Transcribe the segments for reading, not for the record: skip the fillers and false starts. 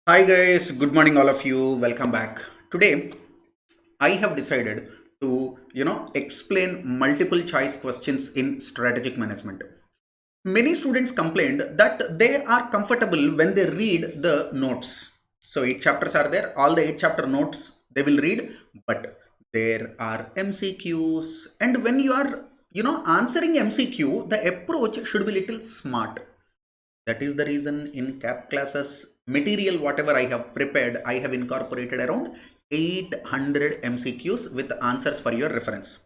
Hi guys, good morning all of you. Welcome back. Today I have decided to, explain multiple choice questions in strategic management. Many students complained that they are comfortable when they read the notes. So eight chapters are there, all the eight chapter notes they will read, but there are MCQs and when you are, answering MCQ, the approach should be little smart. That is the reason in cap classes material whatever I have prepared, I have incorporated around 800 MCQs with answers for your reference.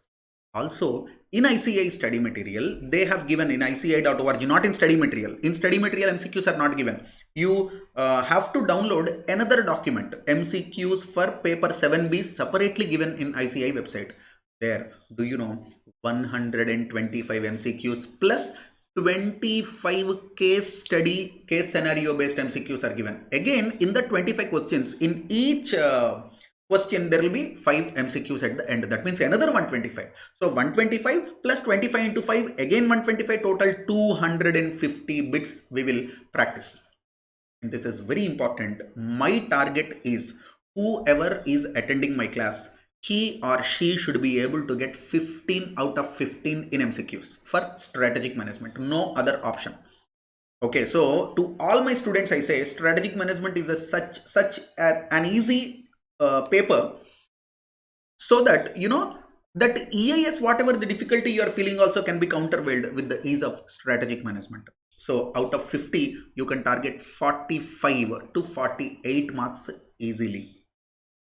Also in ICI study material they have given in ici.org, not in study material. In study material MCQs are not given. You have to download another document, MCQs for paper 7b, separately given in ICI website. There, do you know, 125 MCQs plus 25 case scenario based MCQs are given. Again, in the 25 questions, in each question there will be 5 MCQs at the end. That means another 125. So 125 plus 25 into 5, again 125, total 250 bits we will practice. And this is very important. My target is whoever is attending my class, he or she should be able to get 15 out of 15 in MCQs for strategic management. No other option. Okay, so to all my students, I say strategic management is an easy paper, so that that EIS, whatever the difficulty you are feeling, also can be countervailed with the ease of strategic management. So out of 50, you can target 45 to 48 marks easily.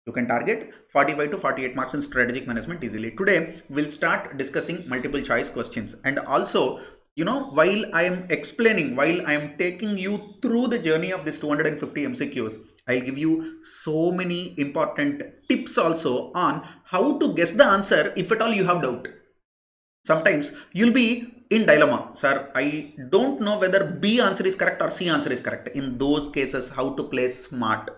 You can target 45 to 48 marks in strategic management easily. Today, we'll start discussing multiple choice questions. And also, while I am explaining, while I am taking you through the journey of this 250 MCQs, I'll give you so many important tips also on how to guess the answer if at all you have doubt. Sometimes you'll be in dilemma, sir, I don't know whether B answer is correct or C answer is correct. In those cases, how to play smart.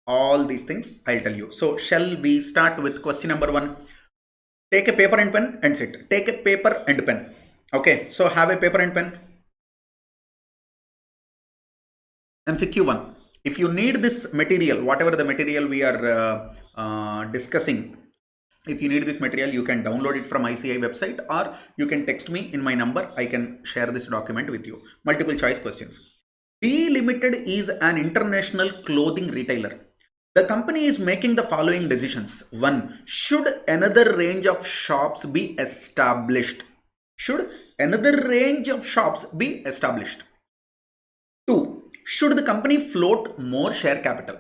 All these things I'll tell you. So shall we start with question number 1? Take a paper and pen and sit. Take a paper and pen. Okay, so have a paper and pen. MCQ 1. If you need this material, whatever the material we are discussing, if you need this material, you can download it from ICI website, or you can text me in my number. I can share this document with you. Multiple choice questions. B Limited is an international clothing retailer. The company is making the following decisions. 1. Should another range of shops be established? Should another range of shops be established? 2. Should the company float more share capital?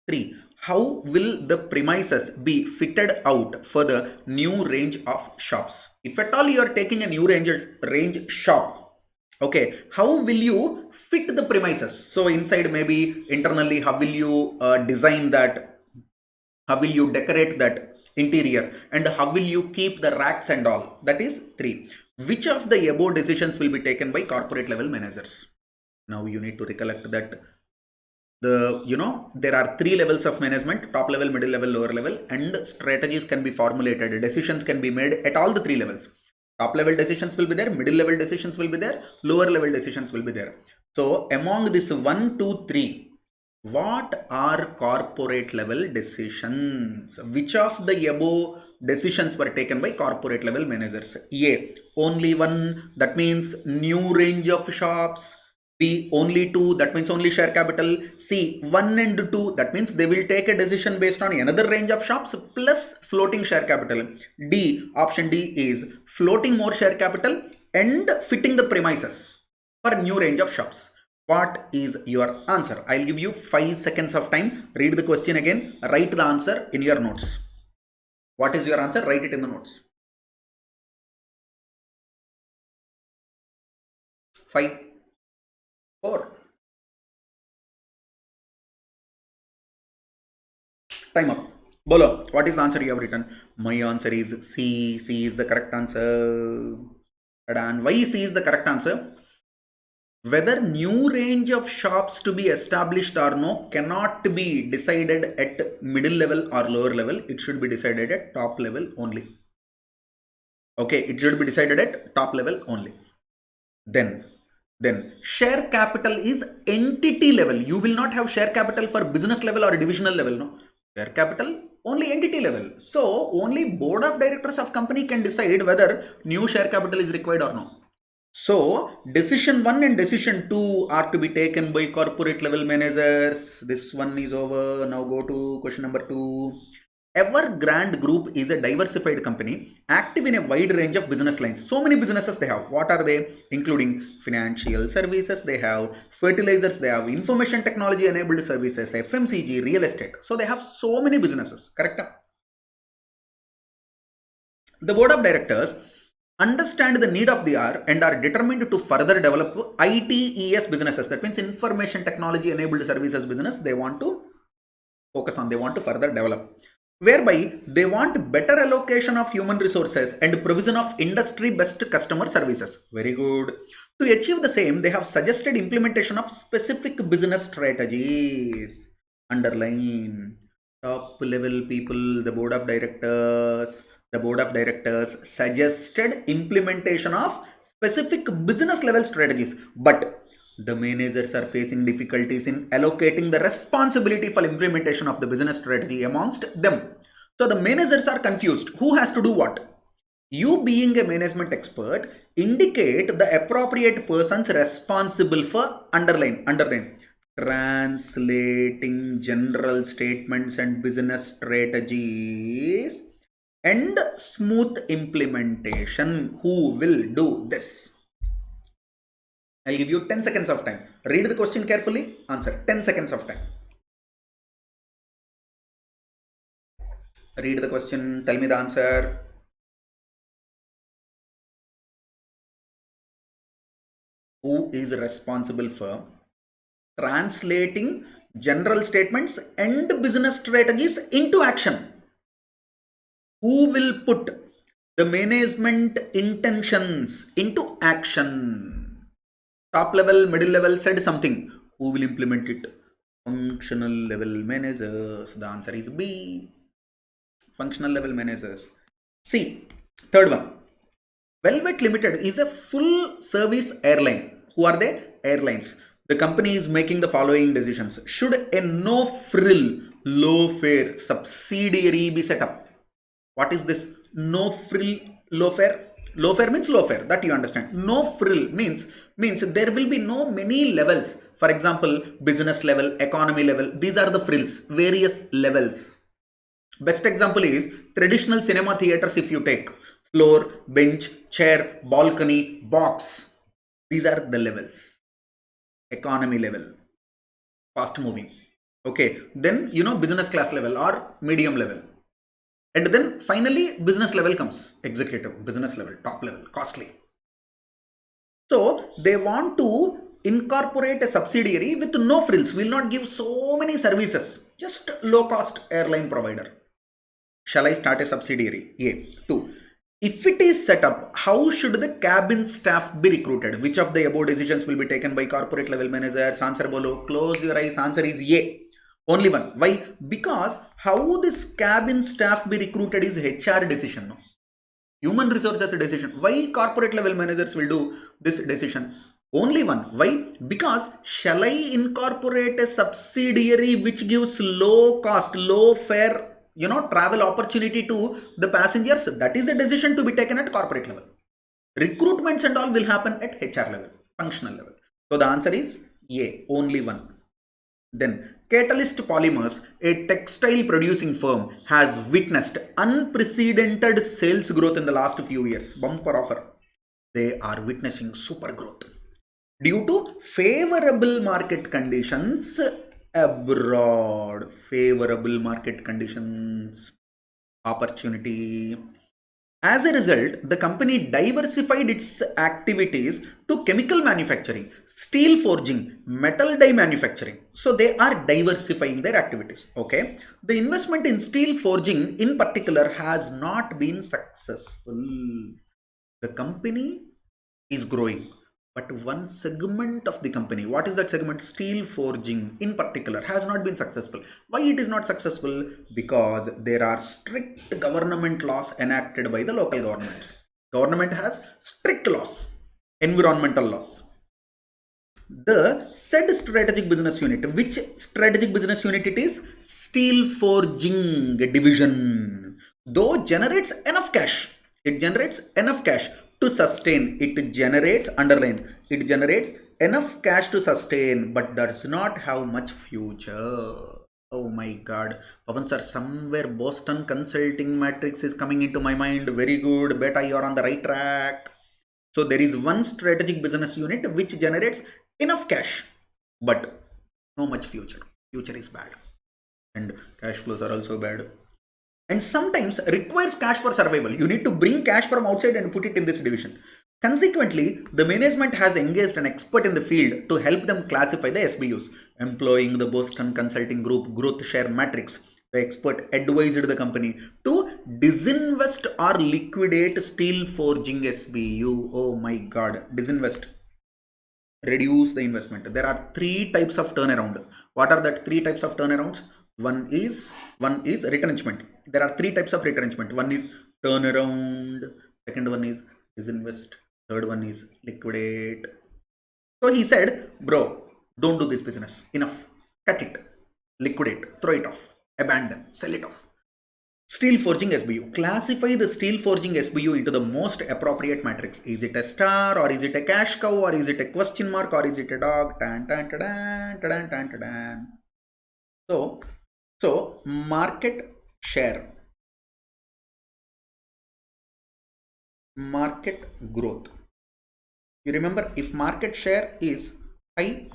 3. How will the premises be fitted out for the new range of shops? If at all you are taking a new range shop, okay, how will you fit the premises? So inside, maybe internally, how will you design that? How will you decorate that interior? And how will you keep the racks and all? That is 3. Which of the above decisions will be taken by corporate level managers? Now you need to recollect that there are 3 levels of management: top level, middle level, lower level, and strategies can be formulated, decisions can be made at all the 3 levels. Top level decisions will be there, middle level decisions will be there, lower level decisions will be there. So among this 1, 2, 3, what are corporate level decisions? Which of the above decisions were taken by corporate level managers? A, only one, that means new range of shops. B, only 2, that means only share capital. C, 1 and 2, that means they will take a decision based on another range of shops plus floating share capital. D, option D is floating more share capital and fitting the premises for new range of shops. What is your answer? I'll give you 5 seconds of time. Read the question again. Write the answer in your notes. What is your answer? Write it in the notes. 5, 4. Time up. Bolo, what is the answer you have written? My answer is C. C is the correct answer. And why C is the correct answer? Whether new range of shops to be established or no cannot be decided at middle level or lower level. It should be decided at top level only. Okay, it should be decided at top level only. Then Then share capital is entity level. You will not have share capital for business level or divisional level, no. Share capital only entity level. So only board of directors of company can decide whether new share capital is required or no. So decision 1 and decision 2 are to be taken by corporate level managers. This one is over. Now go to question number 2. Evergrande Group is a diversified company active in a wide range of business lines. So many businesses they have. What are they? Including financial services, they have fertilizers, they have information technology enabled services, FMCG, real estate. So they have so many businesses. Correct? The board of directors understand the need of the hour and are determined to further develop ITES businesses. That means information technology enabled services business. They want to focus on. They want to further develop, whereby they want better allocation of human resources and provision of industry best customer services. Very good. To achieve the same, they have suggested implementation of specific business strategies. Underline. Top level people, the board of directors suggested implementation of specific business level strategies, but the managers are facing difficulties in allocating the responsibility for implementation of the business strategy amongst them. So the managers are confused. Who has to do what? You, being a management expert, indicate the appropriate persons responsible for underline translating general statements and business strategies and smooth implementation. Who will do this? I'll give you 10 seconds of time. Read the question carefully, answer. 10 seconds of time. Read the question, tell me the answer. Who is responsible for translating general statements and business strategies into action? Who will put the management intentions into action? Top level, middle level said something. Who will implement it? Functional level managers. The answer is B. Functional level managers. C. Third one. Velvet Limited is a full service airline. Who are they? Airlines. The company is making the following decisions. Should a no frill, low fare subsidiary be set up? What is this? No frill, low fare? Low fare means low fare. That you understand. No frill means there will be no many levels. For example, business level, economy level. These are the frills. Various levels. Best example is traditional cinema theaters. If you take floor, bench, chair, balcony, box. These are the levels. Economy level, fast moving. Okay, then business class level or medium level. And then finally business level comes. Executive, business level, top level, costly. So they want to incorporate a subsidiary with no frills. Will not give so many services. Just low cost airline provider. Shall I start a subsidiary? A. 2. If it is set up, how should the cabin staff be recruited? Which of the above decisions will be taken by corporate level managers? Answer bolo. Close your eyes. Answer is A. Only one. Why? Because how this cabin staff be recruited is HR decision. No? Human resources decision. Why corporate level managers will do this decision? Only one. Why? Because shall I incorporate a subsidiary which gives low cost, low fare, travel opportunity to the passengers? That is the decision to be taken at corporate level. Recruitments and all will happen at HR level, functional level. So the answer is A, only one. Then Catalyst Polymers, a textile producing firm, has witnessed unprecedented sales growth in the last few years. Bumper offer. They are witnessing super growth due to favorable market conditions abroad. Favorable market conditions, opportunity. As a result, the company diversified its activities to chemical manufacturing, steel forging, metal die manufacturing. So they are diversifying their activities. Okay. The investment in steel forging in particular has not been successful. The company is growing, but one segment of the company, what is that segment? Steel forging in particular, has not been successful. Why it is not successful? Because there are strict government laws enacted by the local governments. Government has strict laws, environmental laws. the said strategic business unit. Which strategic business unit it is? Steel forging division. Though generates enough cash. It generates enough cash to sustain. It generates, underline, it generates enough cash to sustain, but does not have much future. Oh my god. Pavan sir, somewhere Boston Consulting Matrix is coming into my mind. Very good. Beta, you are on the right track. So there is one strategic business unit which generates enough cash, but no much future. Future is bad. And cash flows are also bad. And sometimes requires cash for survival. You need to bring cash from outside and put it in this division. Consequently, the management has engaged an expert in the field to help them classify the SBUs. Employing the Boston Consulting Group growth share matrix, the expert advised the company to disinvest or liquidate steel forging SBU. Oh my god, disinvest. Reduce the investment. There are three types of turnaround. What are that three types of turnarounds? One is retrenchment. There are three types of retrenchment. One is turnaround, second one is disinvest, third one is liquidate. So he said, bro, don't do this business. Enough. Cut it. Liquidate. Throw it off. Abandon. Sell it off. Steel forging SBU. Classify the steel forging SBU into the most appropriate matrix. Is it a star, or is it a cash cow, or is it a question mark, or is it a dog? Tan, tan, tan, tan, tan, tan, tan. So market share, market growth. You remember, if market share is high,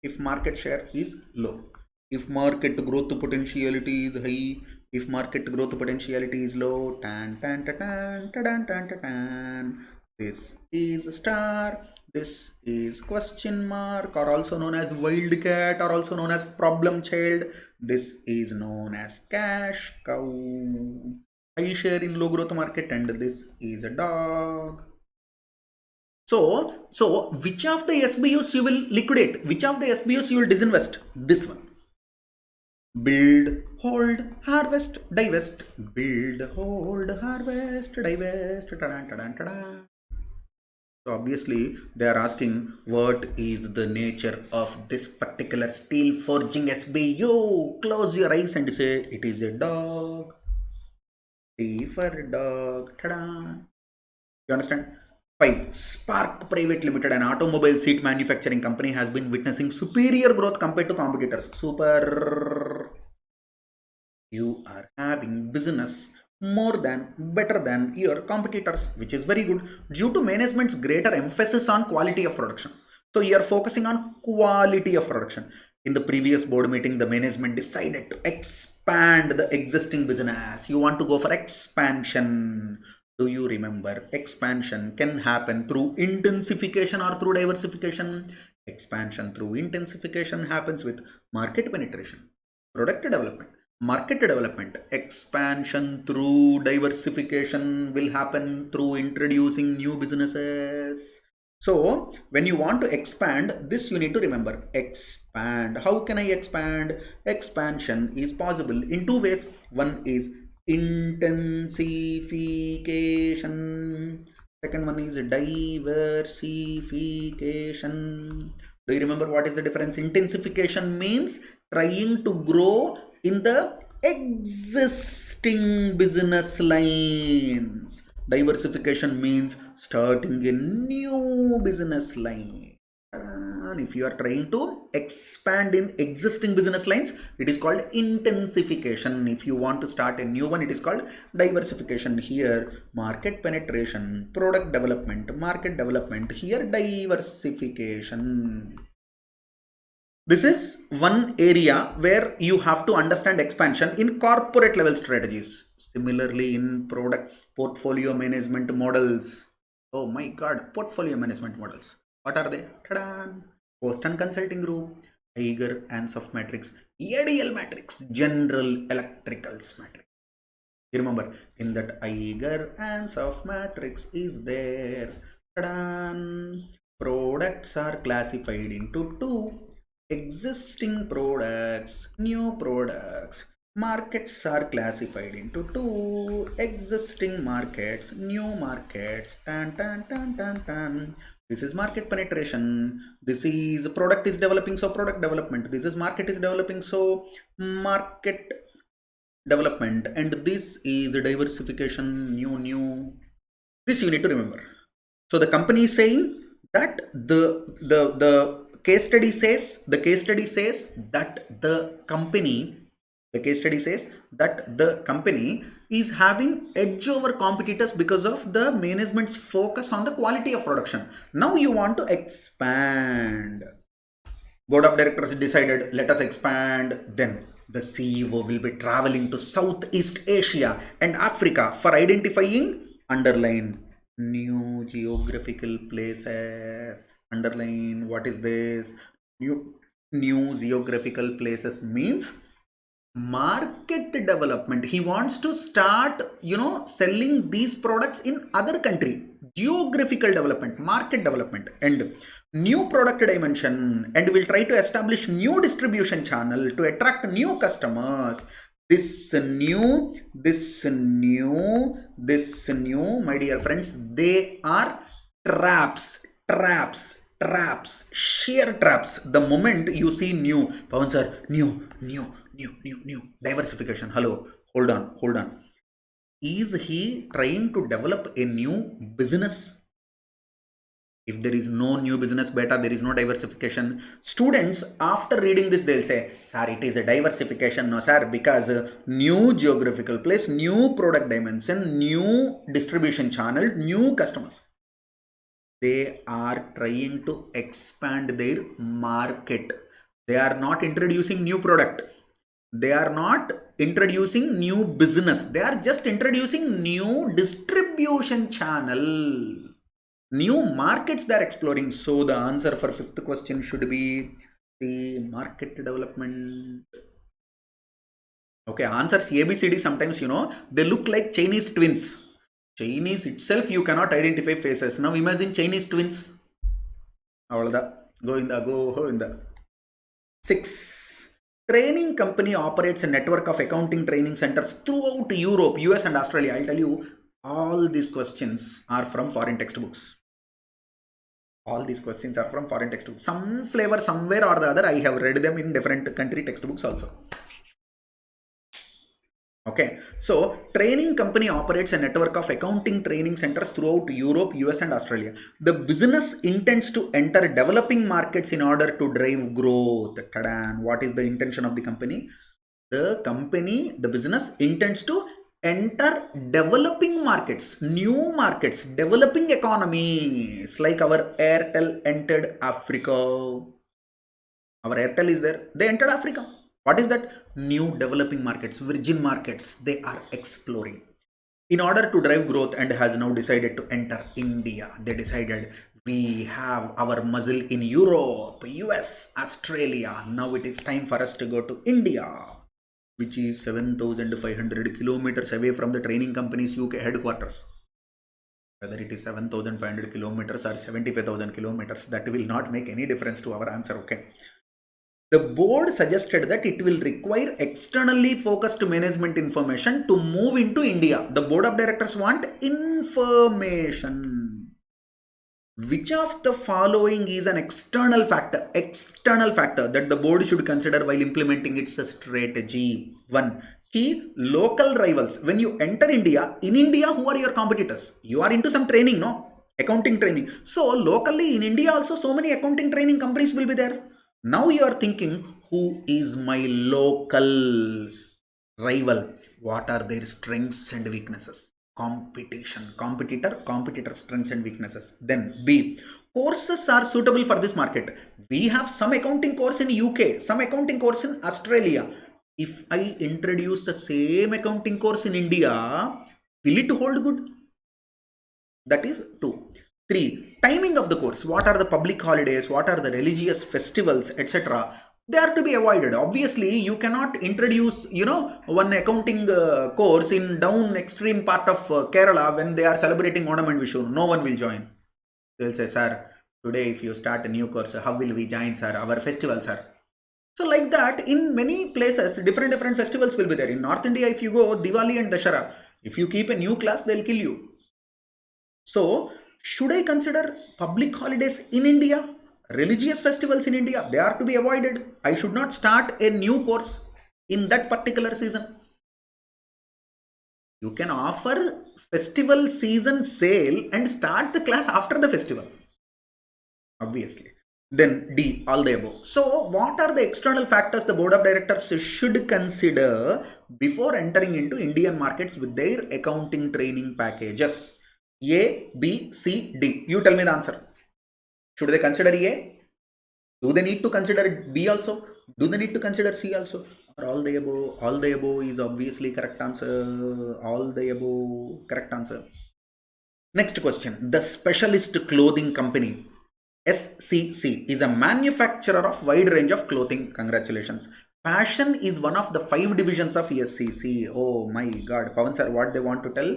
if market share is low, if market growth potentiality is high, if market growth potentiality is low, tan, tan, tan, tan, tan, tan, tan, tan. This is star, this is question mark, or also known as wildcat, or also known as problem child. This is known as cash cow. High share in low growth market, and this is a dog. So which of the SBUs you will liquidate? Which of the SBUs you will disinvest? This one. Build, hold, harvest, divest. Build, hold, harvest, divest. Ta-da, ta-da, ta-da. So obviously they are asking, what is the nature of this particular steel forging SBU? Close your eyes and say it is a dog. D for dog. Ta-da. You understand? 5. Spark Private Limited, an automobile seat manufacturing company, has been witnessing superior growth compared to competitors. Super. You are having business better than your competitors, which is very good, due to management's greater emphasis on quality of production. So you are focusing on quality of production. In the previous board meeting, the management decided to expand the existing business. You want to go for expansion. Do you remember? Expansion can happen through intensification or through diversification. Expansion through intensification happens with market penetration, product development, market development. Expansion through diversification will happen through introducing new businesses. So when you want to expand, this you need to remember. Expand. How can I expand? Expansion is possible in two ways. One is intensification. Second one is diversification. Do you remember what is the difference? Intensification means trying to grow in the existing business lines. Diversification means starting a new business line. And if you are trying to expand in existing business lines, it is called intensification. If you want to start a new one, it is called diversification. Here, market penetration, product development, market development. Here, diversification. This is one area where you have to understand expansion in corporate level strategies. Similarly, in product portfolio management models. Oh my god, portfolio management models. What are they? Ta-da! Boston Consulting Group, Eiger Ansoff Matrix, ADL Matrix, General Electricals Matrix. You remember, in that Eiger Ansoff Matrix is there. Ta-da! Products are classified into two. Existing products, new products. Markets are classified into two. Existing markets, new markets. Tan, tan, tan, tan, tan. This is market penetration. This is product is developing, so product development. This is market is developing, so market development. And this is diversification, new. This you need to remember. So the company is saying that the case study says that the case study says that the company is having edge over competitors because of the management's focus on the quality of production. Now you want to expand. Board of directors decided, let us expand. Then the CEO will be traveling to Southeast Asia and Africa for identifying, underline, new geographical places. Underline, what is this? New geographical places means market development. He wants to start selling these products in other country. Geographical development, market development, and new product dimension, and will try to establish new distribution channel to attract new customers. This new, my dear friends, they are traps, sheer traps. The moment you see new, Pawan sir, new diversification. Hello, hold on. Is he trying to develop a new business? If there is no new business beta, there is no diversification. Students, after reading this, they'll say, sir, it is a diversification. No, sir, because new geographical place, new product dimension, new distribution channel, new customers. They are trying to expand their market. They are not introducing new product. They are not introducing new business. They are just introducing new distribution channel. New markets they are exploring. So the answer for fifth question should be the market development. Okay, answers ABCD sometimes, they look like Chinese twins. Chinese itself, you cannot identify faces. Now imagine Chinese twins. Go in the 6. Training company operates a network of accounting training centers throughout Europe, US and Australia. I'll tell you, all these questions are from foreign textbooks. All these questions are from foreign textbooks. Some flavor somewhere or the other, I have read them in different country textbooks also. Okay, so training company operates a network of accounting training centers throughout Europe, US and Australia. The business intends to enter developing markets in order to drive growth. Ta-da! What is the intention of the company? The business intends to enter developing markets, new markets, developing economies, like our Airtel entered Africa. Our Airtel is there. They entered Africa. What is that? New developing markets, virgin markets, they are exploring in order to drive growth, and has now decided to enter India. They decided, we have our muscle in Europe, US, Australia. Now it is time for us to go to India, which is 7,500 kilometers away from the training company's UK headquarters. Whether it is 7,500 kilometers or 75,000 kilometers, that will not make any difference to our answer, okay? The board suggested that it will require externally focused management information to move into India. The board of directors want information. Which of the following is an external factor that the board should consider while implementing its strategy? 1. Key local rivals. When you enter India, in India, who are your competitors? You are into some training, no? Accounting training. So locally in India also, so many accounting training companies will be there. Now you are thinking, who is my local rival? What are their strengths and weaknesses? Competitor strengths and weaknesses. Then B, courses are suitable for this market. We have some accounting course in UK, some accounting course in Australia. If I introduce the same accounting course in India, will it hold good? That is 2. 3. Timing of the course. What are the public holidays? What are the religious festivals, etc.? They are to be avoided. Obviously, you cannot introduce, one accounting course in down extreme part of Kerala when they are celebrating Onam and Vishu. No one will join. They will say, sir, today if you start a new course, how will we join, sir? Our festival, sir. So like that, in many places, different festivals will be there. In North India, if you go, Diwali and Dashara, if you keep a new class, they'll kill you. So Should I consider public holidays in India, religious festivals in India? They are to be avoided. I should not start a new course in that particular season. You can offer festival season sale and start the class after the festival, obviously. Then D, all the above. So what are the external factors the board of directors should consider before entering into Indian markets with their accounting training packages? A, B, C, D. You tell me the answer. Should they consider A? Do they need to consider B also? Do they need to consider C also? Or all the above? All the above is obviously correct answer. All the above correct answer. Next question. The Specialist Clothing Company, SCC, is a manufacturer of wide range of clothing. Congratulations. Fashion is one of the 5 divisions of SCC. Oh my god. Pawan sir, what they want to tell?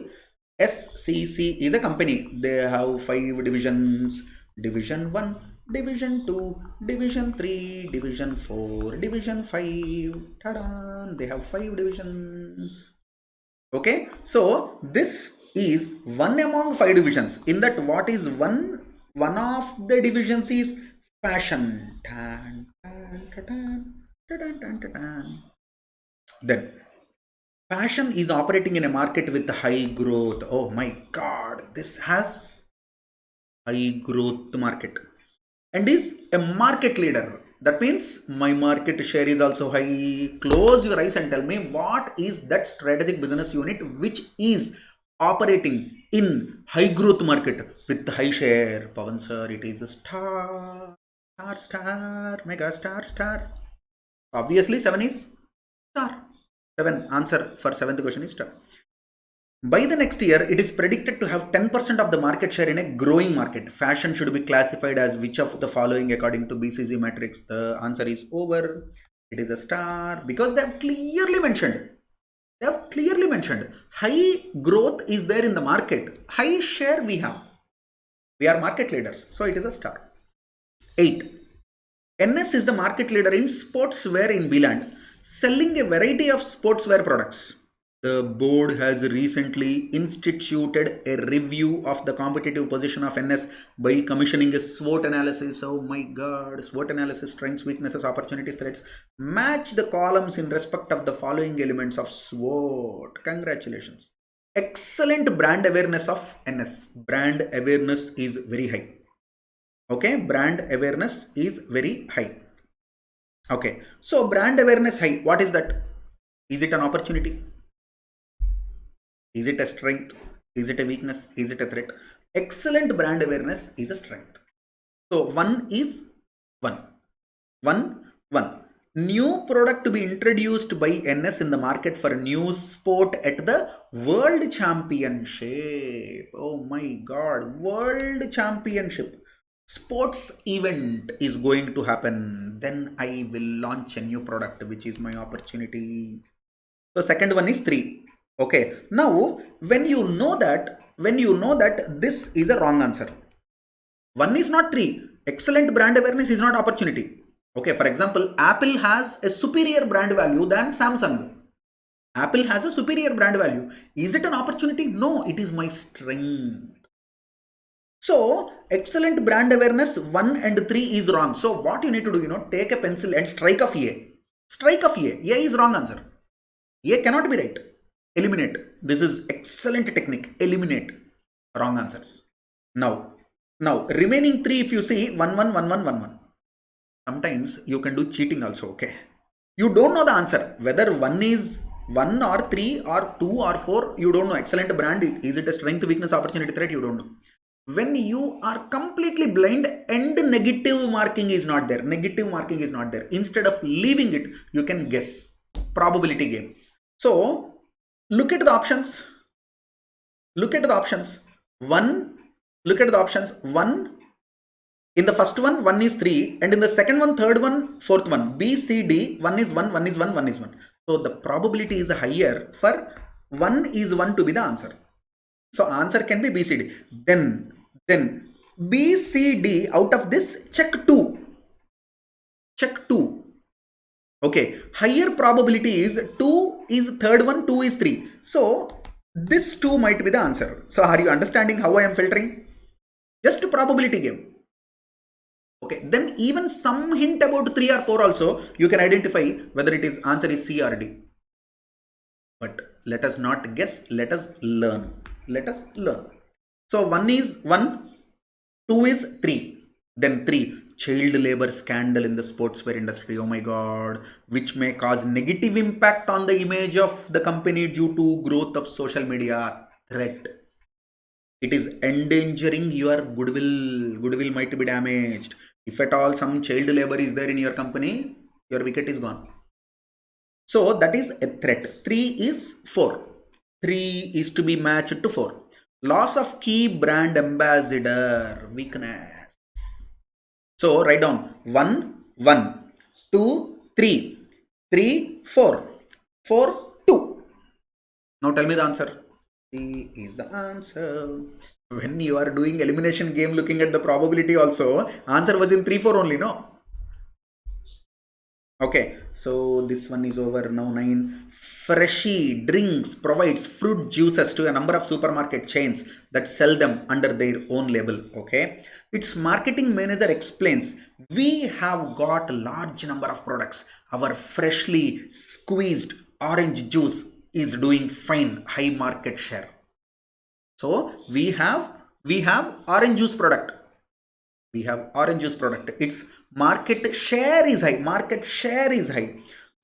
SCC is a company. They have 5 divisions. Division 1, Division 2, Division 3, Division 4, Division 5. Ta-da! They have 5 divisions. Okay. So this is one among 5 divisions. In that, what is one of the divisions is fashion. Then fashion is operating in a market with high growth. Oh my god, this has high growth market and is a market leader. That means my market share is also high. Close your eyes and tell me what is that strategic business unit which is operating in high growth market with high share. Pawan sir, it is a star, mega star. Obviously 7 is star. 7 answer for 7th question is star. By the next year, it is predicted to have 10% of the market share in a growing market. Fashion should be classified as which of the following according to BCG matrix? The answer is over. It is a star because they have clearly mentioned. High growth is there in the market. High share we have. We are market leaders. So it is a star. 8. NS is the market leader in sportswear in Beeland, selling a variety of sportswear products. The board has recently instituted a review of the competitive position of NS by commissioning a SWOT analysis. Oh my god, SWOT analysis, strengths, weaknesses, opportunities, threats. Match the columns in respect of the following elements of SWOT. Congratulations. Excellent brand awareness of NS. Brand awareness is very high. Okay, brand awareness is very high. Okay, so brand awareness high, what is that? Is it an opportunity? Is it a strength? Is it a weakness? Is it a threat? Excellent brand awareness is a strength. So 1 is 1. 1. New product to be introduced by NS in the market for new sport at the World Championship. Oh my god, World Championship. Sports event is going to happen. Then I will launch a new product, which is my opportunity. So second one is 3. Okay, now when you know that this is a wrong answer. 1 is not 3. Excellent brand awareness is not opportunity. Okay, for example, Apple has a superior brand value than Samsung. Apple has a superior brand value. Is it an opportunity? No, it is my strength. So excellent brand awareness 1 and 3 is wrong. So what you need to do, take a pencil and strike off A. Strike off A. A is wrong answer. A cannot be right. Eliminate. This is excellent technique. Eliminate wrong answers. Now remaining 3, if you see 1 1 1 1 1 1. Sometimes you can do cheating also. Okay, you don't know the answer whether 1 is 1 or 3 or 2 or 4. You don't know. Excellent brand, is it a strength, weakness, opportunity, threat? You don't know. When you are completely blind and negative marking is not there, instead of leaving it, you can guess. Probability game. So look at the options. Look at the options. 1. Look at the options. 1. In the first one, 1 is 3. And in the second one, third one, fourth one. B, C, D. 1 is 1, 1 is 1, 1 is 1. So the probability is higher for 1 is 1 to be the answer. So answer can be B, C, D. Then B, C, D, out of this, check 2. Check 2. Okay, higher probability is 2 is third one, 2 is 3. So this 2 might be the answer. So are you understanding how I am filtering? Just probability game. Okay, then even some hint about 3 or 4 also you can identify whether it is answer is C or D. But let us not guess, let us learn. Let us learn. So 1 is 1, 2 is 3, then 3 child labor scandal in the sportswear industry. Oh my god, which may cause negative impact on the image of the company due to growth of social media. Threat. It is endangering your goodwill. Goodwill might be damaged. If at all some child labor is there in your company, your wicket is gone. So that is a threat. 3 is 4. 3 is to be matched to 4. Loss of key brand ambassador. Weakness. So write down 1, 1, 2, 3, 3, 4, 4, 2. Now tell me the answer. C is the answer. When you are doing elimination game looking at the probability also, answer was in 3, 4 only, no? Okay, so this one is over now. 9. Freshie Drinks provides fruit juices to a number of supermarket chains that sell them under their own label. Okay, its marketing manager explains, we have got a large number of products. Our freshly squeezed orange juice is doing fine, high market share. So we have orange juice product. We have orange juice product. Its market share is high. Market share is high.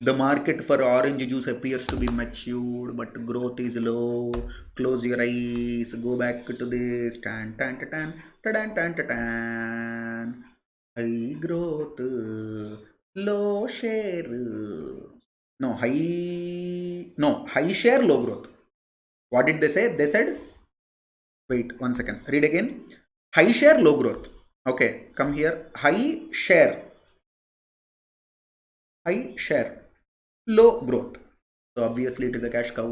The market for orange juice appears to be matured, but growth is low. Close your eyes. Go back to this. Tan tan tan tan tan tan tan. High growth, low share. No high. No high share, low growth. What did they say? They said. Wait 1 second. Read again. High share, low growth. Okay, come here. High share, low growth. So obviously it is a cash cow.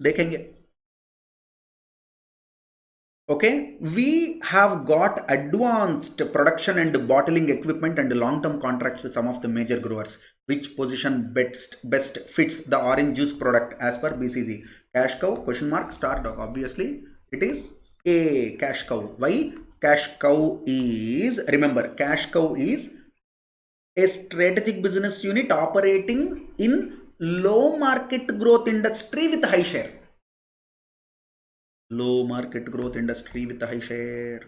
देखेंगे. Okay, we have got advanced production and bottling equipment and long-term contracts with some of the major growers. Which position best fits the orange juice product as per BCG? Cash cow, question mark, star dog. Obviously, it is A, cash cow. Why? Cash cow is, remember, cash cow is a strategic business unit operating in low market growth industry with high share. Low market growth industry with a high share.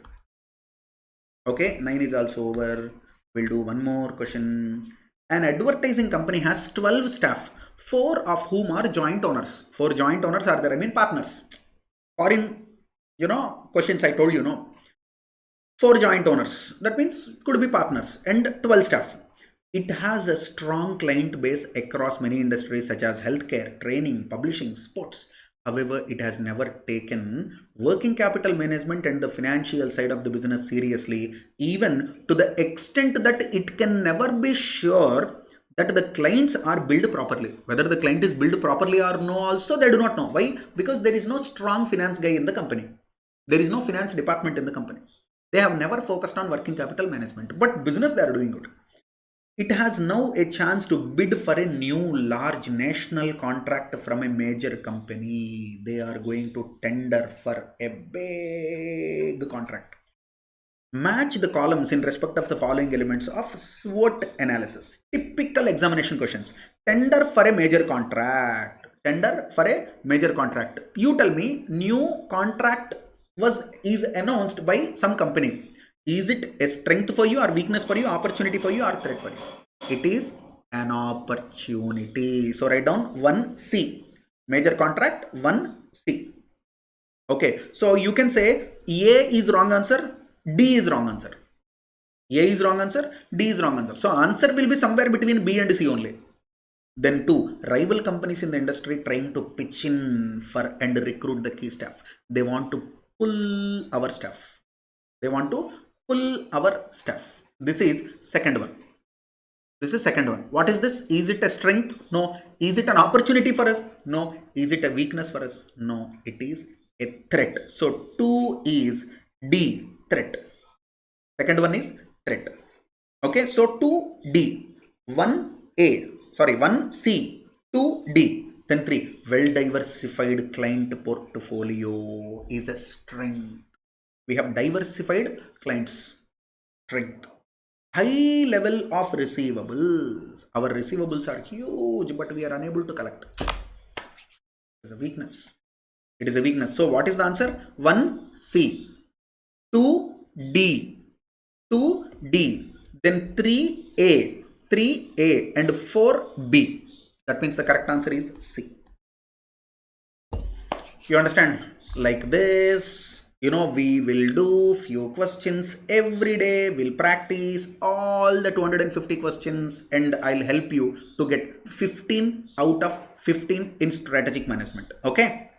Okay, 9 is also over. We'll do one more question. An advertising company has 12 staff, 4 of whom are joint owners. 4 joint owners are there, I mean partners. Foreign, questions I told you, 4 joint owners. That means could be partners and 12 staff. It has a strong client base across many industries such as healthcare, training, publishing, sports. However, it has never taken working capital management and the financial side of the business seriously, even to the extent that it can never be sure that the clients are billed properly. Whether the client is billed properly or no, also they do not know. Why? Because there is no strong finance guy in the company. There is no finance department in the company. They have never focused on working capital management. But business, they are doing good. It has now a chance to bid for a new large national contract from a major company. They are going to tender for a big contract. Match the columns in respect of the following elements of SWOT analysis. Typical examination questions. Tender for a major contract. Tender for a major contract. You tell me, new contract is announced by some company. Is it a strength for you or weakness for you, opportunity for you or threat for you? It is an opportunity. So write down 1C. Major contract 1C. Okay, so you can say A is wrong answer, D is wrong answer. A is wrong answer, D is wrong answer. So answer will be somewhere between B and C only. Then 2, rival companies in the industry trying to pitch in for and recruit the key staff. They want to pull our staff. They want to pull our staff. This is second one. This is second one. What is this? Is it a strength? No. Is it an opportunity for us? No. Is it a weakness for us? No. It is a threat. So 2 is D, threat. Second one is threat. Okay. So 2D, 1A, sorry, 1C, 2D, then 3. Well diversified client portfolio is a strength. We have diversified clients strength. High level of receivables. Our receivables are huge, but we are unable to collect. It is a weakness. It is a weakness. So what is the answer? 1C, 2D, 2D, then 3A, 3A and 4B. That means the correct answer is C. You understand? Like this. We will do few questions every day. We'll practice all the 250 questions and I'll help you to get 15 out of 15 in strategic management. Okay?